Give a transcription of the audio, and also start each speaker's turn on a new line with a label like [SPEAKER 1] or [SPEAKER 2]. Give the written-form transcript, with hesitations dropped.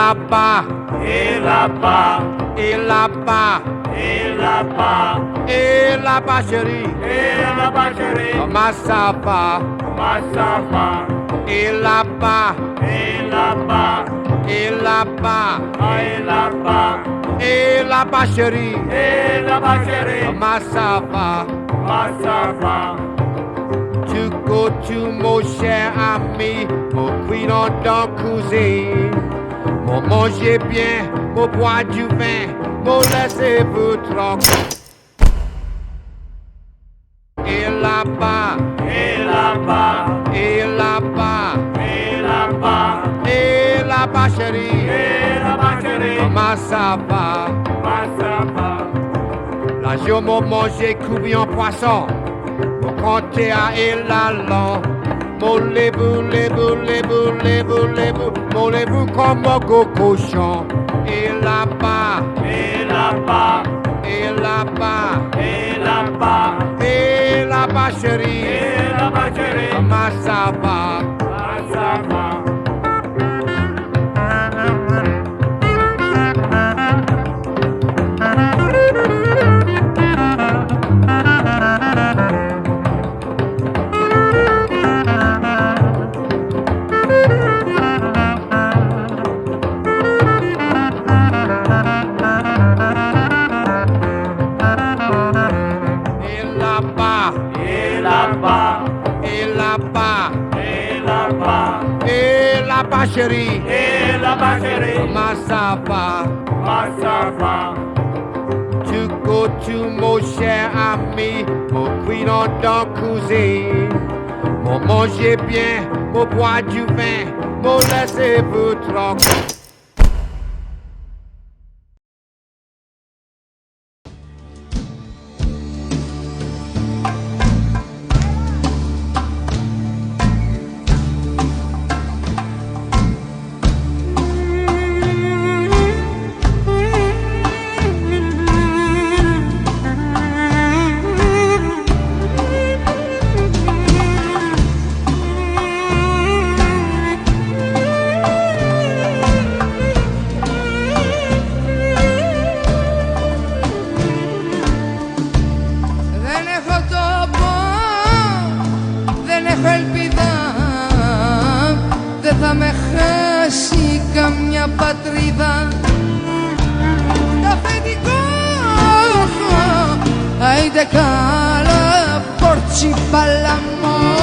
[SPEAKER 1] là-bas,
[SPEAKER 2] et là-bas,
[SPEAKER 1] et là-bas,
[SPEAKER 2] et là-bas,
[SPEAKER 1] et là-bas chérie,
[SPEAKER 2] et là-bas chérie,
[SPEAKER 1] comment ça va?
[SPEAKER 2] comment ça va?
[SPEAKER 1] Et là-bas,
[SPEAKER 2] Et là-bas,
[SPEAKER 1] et là-bas,
[SPEAKER 2] et là-bas,
[SPEAKER 1] et là-bas chérie,
[SPEAKER 2] et là-bas chérie,
[SPEAKER 1] comment ça va?
[SPEAKER 2] comment ça va?
[SPEAKER 1] Tu goûtes mon cher ami, mon cuisine dans cuisine. Mon manger bien, mon boire du vin, mon laisser vous tranquille. Et là-bas,
[SPEAKER 2] Et là-bas,
[SPEAKER 1] et là-bas,
[SPEAKER 2] et là-bas,
[SPEAKER 1] et là-bas chérie,
[SPEAKER 2] et là-bas chérie,
[SPEAKER 1] comment ça va?
[SPEAKER 2] comment ça va?
[SPEAKER 1] La jour mon manger coubillon poisson, mon compter à élalant. Mon lébu, lébu, lébu, lébu, lébu, mon lébu comme un gros cochon. Et là-bas,
[SPEAKER 2] Et là-bas,
[SPEAKER 1] et là-bas,
[SPEAKER 2] et là-bas,
[SPEAKER 1] et là-bas chérie,
[SPEAKER 2] et là-bas chérie,
[SPEAKER 1] comment ça va?
[SPEAKER 2] comment ça va?
[SPEAKER 1] Et là-bas,
[SPEAKER 2] Et là-bas,
[SPEAKER 1] et là-bas,
[SPEAKER 2] et là-bas,
[SPEAKER 1] et là-bas chérie,
[SPEAKER 2] et là-bas chérie,
[SPEAKER 1] comment ça va?
[SPEAKER 2] comment ça va?
[SPEAKER 1] Tu goûtes mon cher ami, mon cuisine dans cuisine. Mon manger bien, mon boire du vin, mon laisser vous tranquille.
[SPEAKER 3] Δεν έχω τόπο, δεν έχω ελπίδα, δεν θα με χάσει καμιά πατρίδα. Το αφεντικό, άιντε καλά, πόρτσι παλαμό.